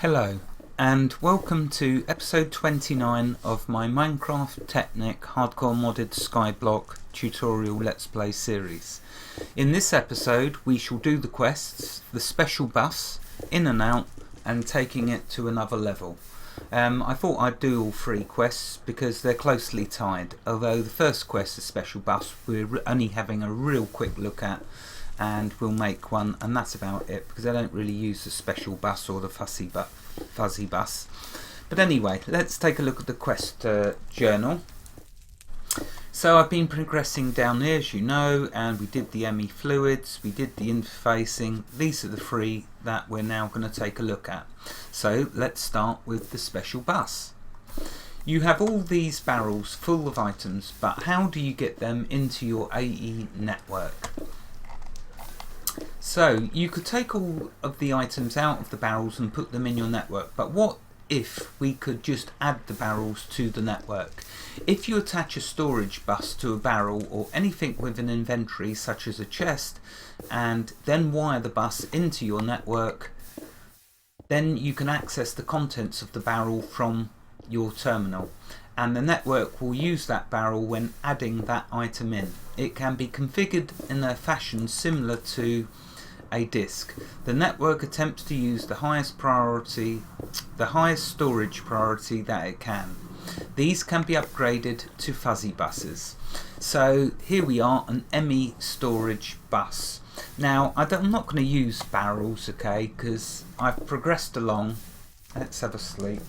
Hello and welcome to episode 29 of my Minecraft Technic Hardcore Modded Skyblock tutorial Let's Play series. In this episode we shall do the quests, the special bus, in and out, and taking it to another level. I thought I'd do all three quests because they're closely tied, although the first quest, the special bus, we're only having a real quick look at, and we'll make one, and that's about it because I don't really use the special bus or the fuzzy bus. But anyway, let's take a look at the quest journal. So I've been progressing down there, as you know, and we did the ME fluids, we did the interfacing. These are the three that we're now going to take a look at. So let's start with the special bus. You have all these barrels full of items, but how do you get them into your AE network? So you could take all of the items out of the barrels and put them in your network, but what if we could just add the barrels to the network? If you attach a storage bus to a barrel or anything with an inventory such as a chest and then wire the bus into your network, then you can access the contents of the barrel from your terminal, and the network will use that barrel when adding that item in. It can be configured in a fashion similar to a disk. The network attempts to use the highest storage priority that it can. These can be upgraded to fuzzy buses. So here we are, an ME storage bus. Now I'm not going to use barrels, okay, because I've progressed along. Let's have a sleep.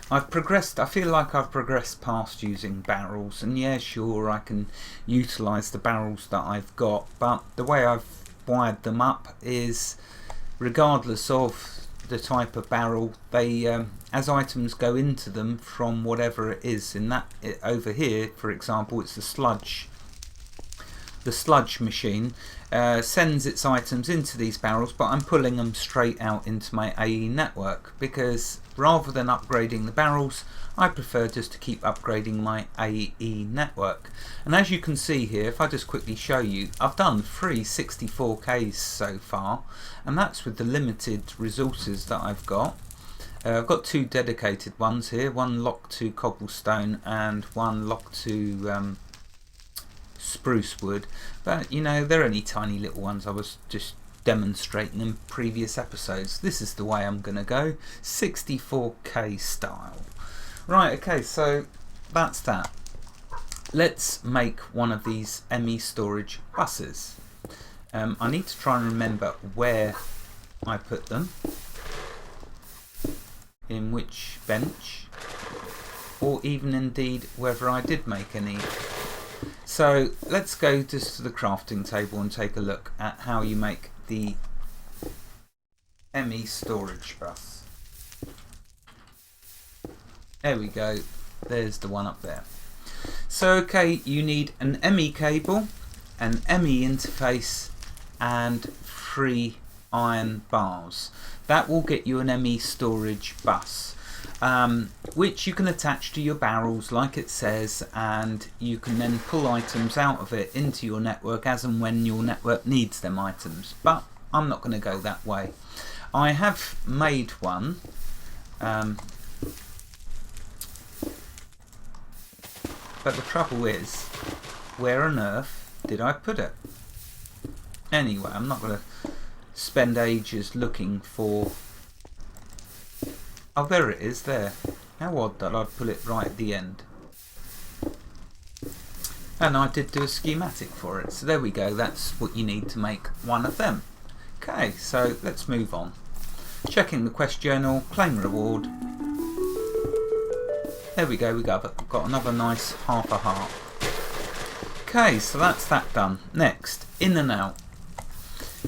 I feel like I've progressed past using barrels, and yeah, sure, I can utilise the barrels that I've got, but the way I've wired them up is, regardless of the type of barrel, they as items go into them from whatever it is. Over here, for example, it's the sludge machine sends its items into these barrels, but I'm pulling them straight out into my AE network because rather than upgrading the barrels, I prefer just to keep upgrading my AE network. And as you can see here, if I just quickly show you, I've done 3 64Ks so far, and that's with the limited resources that I've got. I've got 2 dedicated ones here, one locked to cobblestone and one locked to spruce wood, but you know, they're only tiny little ones. I was just demonstrating in previous episodes. This is the way I'm gonna go, 64K style. Right, okay, so that's that. Let's make one of these ME storage buses. I need to try and remember where I put them, in which bench, or even indeed whether I did make any. So let's go just to the crafting table and take a look at how you make the ME storage bus. There we go, there's the one up there. So okay, you need an ME cable, an ME interface, and 3 iron bars. That will get you an ME storage bus, which you can attach to your barrels like it says, and you can then pull items out of it into your network as and when your network needs them items. But I'm not going to go that way. I have made one, but the trouble is, where on earth did I put it? Anyway, I'm not going to spend ages looking for... Oh, there it is, there. How odd that I'd put it right at the end. And I did do a schematic for it, so there we go, that's what you need to make one of them. Okay, so let's move on. Checking the quest journal, claim reward. There we go, we got another nice half a heart. Okay, so that's that done. Next, in and out.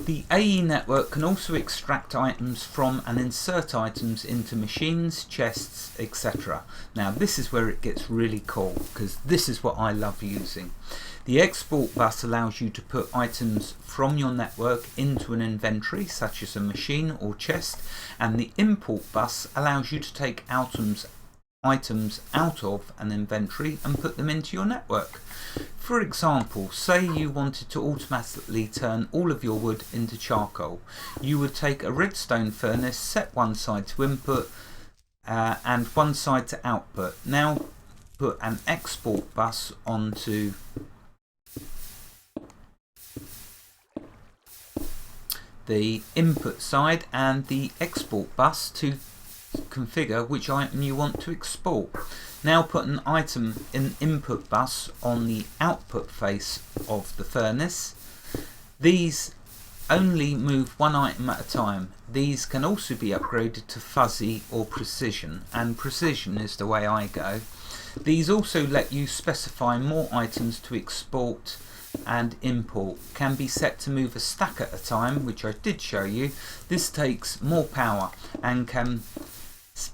The AE network can also extract items from and insert items into machines, chests, etc. Now this is where it gets really cool, because this is what I love using. The export bus allows you to put items from your network into an inventory such as a machine or chest, and the import bus allows you to take items out of an inventory and put them into your network. For example, say you wanted to automatically turn all of your wood into charcoal. You would take a redstone furnace, set one side to input and one side to output. Now put an export bus onto the input side and the export bus to configure which item you want to export. Now put an item in input bus on the output face of the furnace. These only move one item at a time. These can also be upgraded to fuzzy or precision, and precision is the way I go. These also let you specify more items to export and import. Can be set to move a stack at a time, which I did show you. This takes more power and can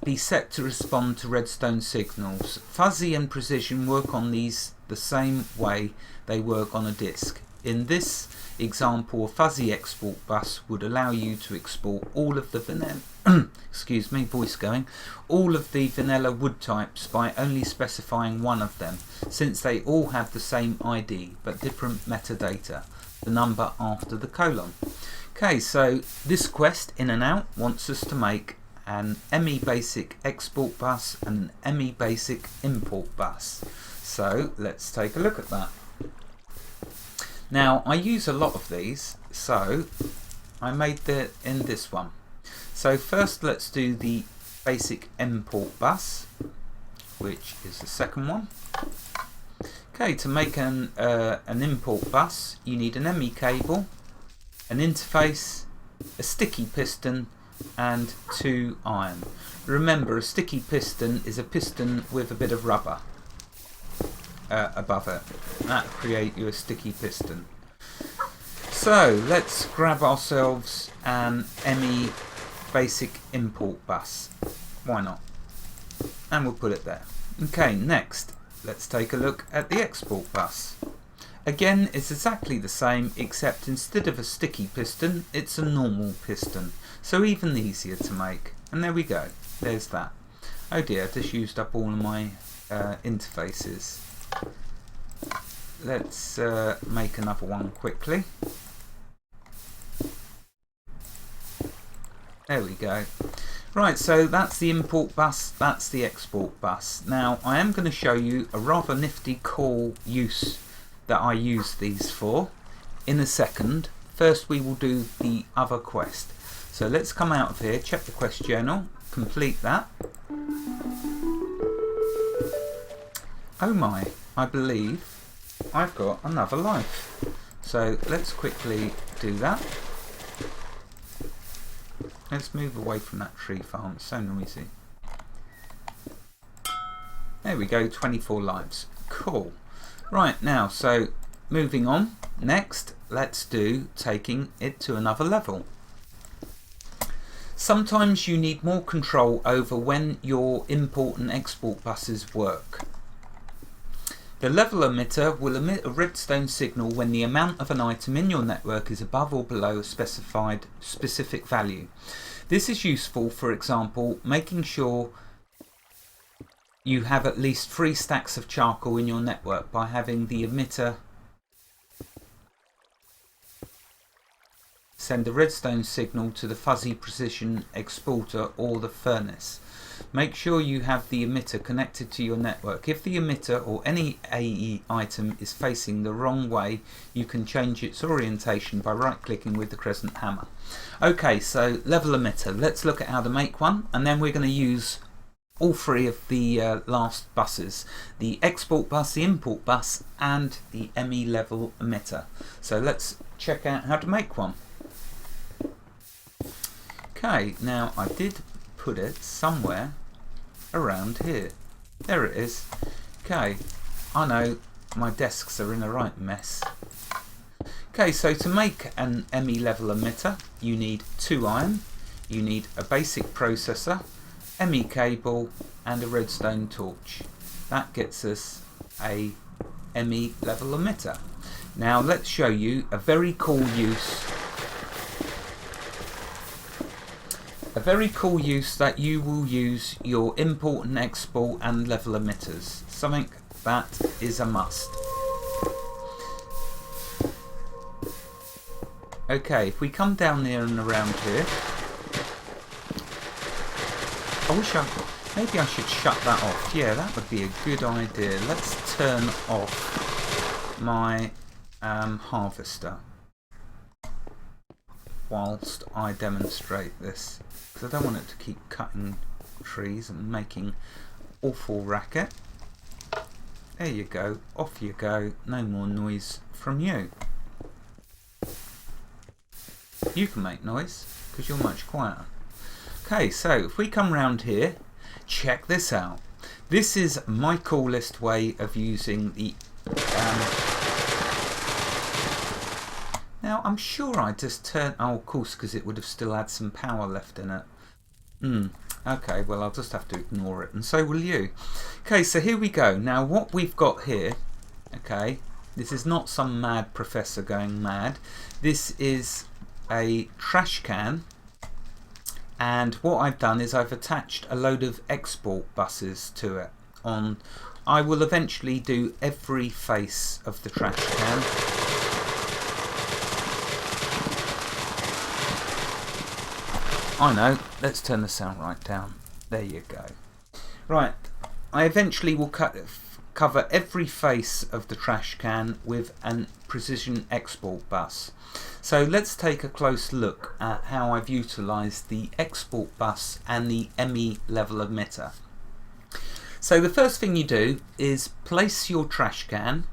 be set to respond to redstone signals. Fuzzy and precision work on these the same way they work on a disk. In this example, a fuzzy export bus would allow you to export all of the vanilla excuse me, voice going, all of the vanilla wood types by only specifying one of them, since they all have the same ID but different metadata, the number after the colon. Okay, so this quest in and out wants us to make an ME basic export bus and an ME basic import bus. So let's take a look at that. Now I use a lot of these, so I made it in this one. So first let's do the basic import bus, which is the second one. Okay, to make an import bus you need an ME cable, an interface, a sticky piston and 2 iron. Remember, a sticky piston is a piston with a bit of rubber above it. That create you a sticky piston. So let's grab ourselves an ME basic import bus. Why not? And we'll put it there. Okay, next let's take a look at the export bus. Again, it's exactly the same, except instead of a sticky piston it's a normal piston, so even easier to make. And there we go, there's that. Oh dear, I just used up all of my interfaces. Let's make another one quickly. There we go. Right, so that's the import bus, that's the export bus. Now I am going to show you a rather nifty cool use that I use these for in a second. First we will do the other quest. So let's come out of here, check the quest journal, complete that. Oh my, I believe I've got another life. So let's quickly do that. Let's move away from that tree farm, it's so noisy. There we go, 24 lives. Cool. Right, now, so moving on. Next, let's do taking it to another level. Sometimes you need more control over when your import and export buses work. The level emitter will emit a redstone signal when the amount of an item in your network is above or below a specific value. This is useful, for example, making sure you have at least 3 stacks of charcoal in your network by having the emitter send a redstone signal to the fuzzy precision exporter or the furnace. Make sure you have the emitter connected to your network. If the emitter or any AE item is facing the wrong way, you can change its orientation by right clicking with the crescent hammer. Okay, so level emitter. Let's look at how to make one, and then we're going to use all 3 of the last buses. The export bus, the import bus and the ME level emitter. So let's check out how to make one. Okay, now I did put it somewhere around here. There it is. Okay, I know my desks are in a right mess. Okay, so to make an ME level emitter you need 2 iron, you need a basic processor, ME cable and a redstone torch. That gets us a ME level emitter. Now let's show you a very cool use. A very cool use that you will use your import and export and level emitters. Something that is a must. Okay, if we come down here and around here, maybe I should shut that off. Yeah, that would be a good idea. Let's turn off my harvester whilst I demonstrate this, because I don't want it to keep cutting trees and making awful racket. There you go, off you go, no more noise from you. You can make noise because you're much quieter. Okay, so if we come round here, check this out. This is my coolest way of using the now I'm sure I just turned, oh of course, because it would have still had some power left in it. Okay, well I'll just have to ignore it, and so will you. Okay, so here we go. Now what we've got here, okay, this is not some mad professor going mad. This is a trash can, and what I've done is I've attached a load of export buses to it. I will eventually do every face of the trash can. I know, let's turn the sound right down. There you go. Right, I eventually will cover every face of the trash can with a precision export bus. So let's take a close look at how I've utilised the export bus and the ME level emitter. So the first thing you do is place your trash can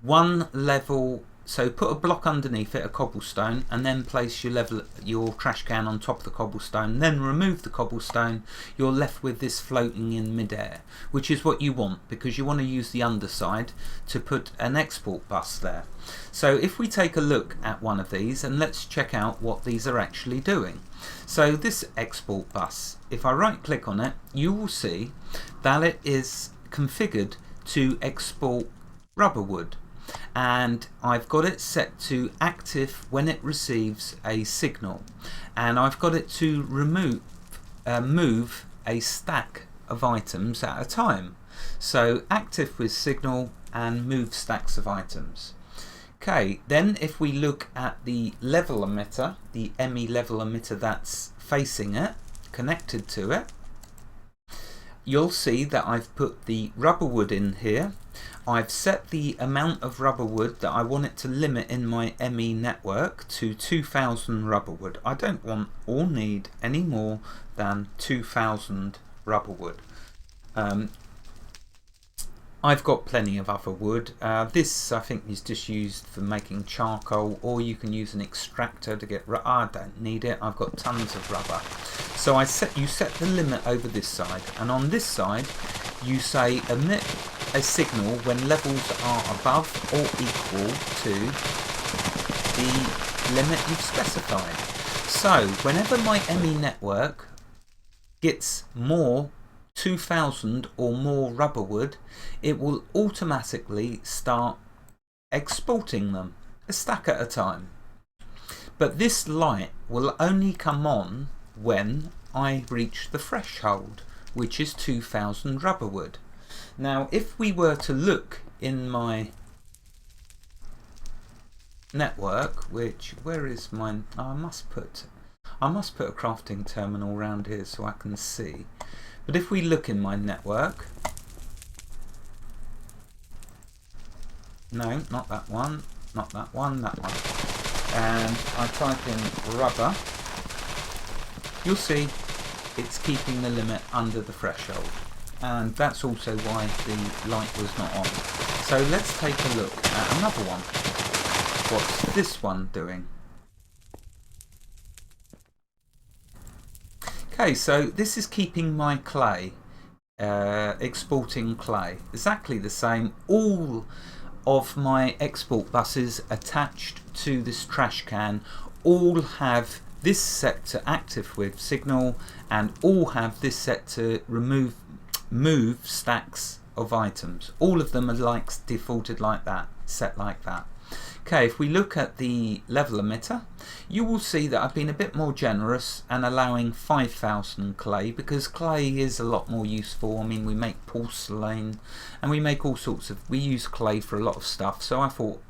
one level. So put a block underneath it, a cobblestone, and then place your trash can on top of the cobblestone. Then remove the cobblestone. You're left with this floating in midair, which is what you want, because you want to use the underside to put an export bus there. So if we take a look at one of these, and let's check out what these are actually doing. So this export bus, if I right click on it, you will see that it is configured to export rubber wood. And I've got it set to active when it receives a signal, and I've got it to move a stack of items at a time. So active with signal and move stacks of items. Okay, then if we look at the level emitter, the ME level emitter that's facing it, connected to it, you'll see that I've put the rubber wood in here. I've set the amount of rubber wood that I want it to limit in my ME network to 2000 rubber wood. I don't want or need any more than 2000 rubber wood. I've got plenty of other wood. This I think is just used for making charcoal, or you can use an extractor to get rubber. I don't need it, I've got tons of rubber. So you set the limit over this side, and on this side you say emit a signal when levels are above or equal to the limit you've specified. So whenever my ME network gets more 2000 or more rubber wood, it will automatically start exporting them, a stack at a time. But this light will only come on when I reach the threshold, which is 2000 rubber wood. Now if we were to look in my network, where is mine? Oh, I must put a crafting terminal around here so I can see. But if we look in my network, no, not that one, not that one, that one, and I type in rubber, you'll see it's keeping the limit under the threshold, and that's also why the light was not on. So let's take a look at another one. What's this one doing? Okay, so this is keeping my clay, exporting clay, exactly the same. All of my export buses attached to this trash can all have this set to active with signal, and all have this set to move stacks of items. All of them are defaulted like that, set like that. Okay, if we look at the level emitter, you will see that I've been a bit more generous and allowing 5,000 clay, because clay is a lot more useful. I mean, we make porcelain and we make all sorts of, we use clay for a lot of stuff, so I thought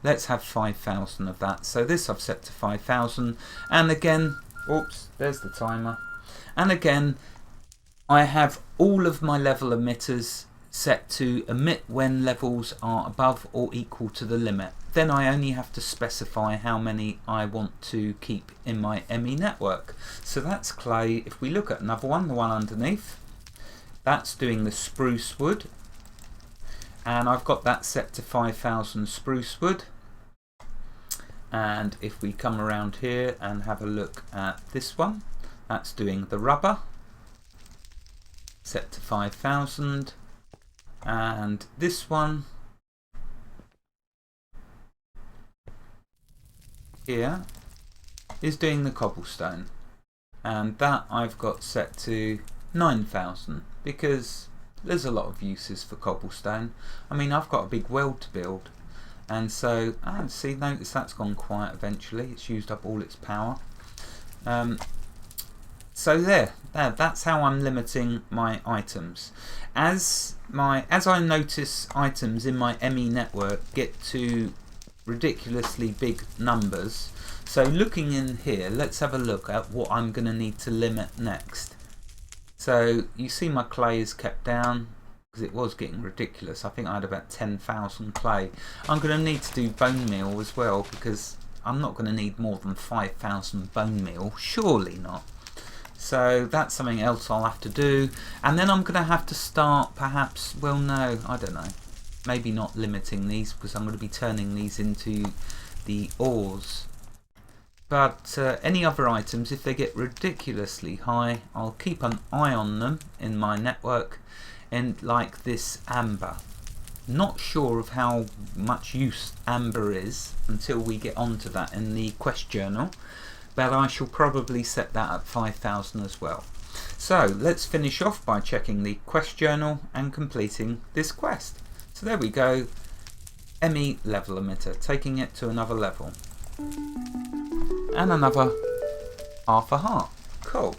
let's have 5,000 of that. So this I've set to 5,000, and again, oops, there's the timer, and again I have all of my level emitters set to emit when levels are above or equal to the limit. Then I only have to specify how many I want to keep in my ME network. So that's clay. If we look at another one, the one underneath, that's doing the spruce wood, and I've got that set to 5,000 spruce wood. And if we come around here and have a look at this one, that's doing the rubber, set to 5,000. And this one here is doing the cobblestone, and that I've got set to 9,000 because there's a lot of uses for cobblestone. I mean, I've got a big well to build, and so notice that's gone quiet eventually. It's used up all its power. So that's how I'm limiting my items. As I notice items in my ME network get to ridiculously big numbers, so looking in here, let's have a look at what I'm going to need to limit next. So you see my clay is kept down because it was getting ridiculous. I think I had about 10,000 clay. I'm going to need to do bone meal as well, because I'm not going to need more than 5,000 bone meal, surely not. So that's something else I'll have to do, and then I'm going to have to start perhaps, well no, I don't know, maybe not limiting these, because I'm going to be turning these into the ores. But any other items, if they get ridiculously high, I'll keep an eye on them in my network, and like this amber. Not sure of how much use amber is until we get onto that in the quest journal, but I shall probably set that at 5,000 as well. So let's finish off by checking the quest journal and completing this quest. So there we go, ME level emitter, taking it to another level. And another half a heart. Cool.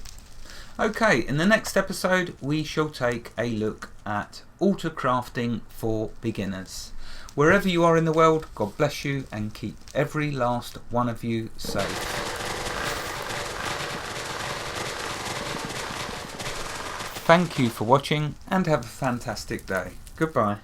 Okay, in the next episode we shall take a look at altar crafting for beginners. Wherever you are in the world, God bless you and keep every last one of you safe. Thank you for watching and have a fantastic day. Goodbye.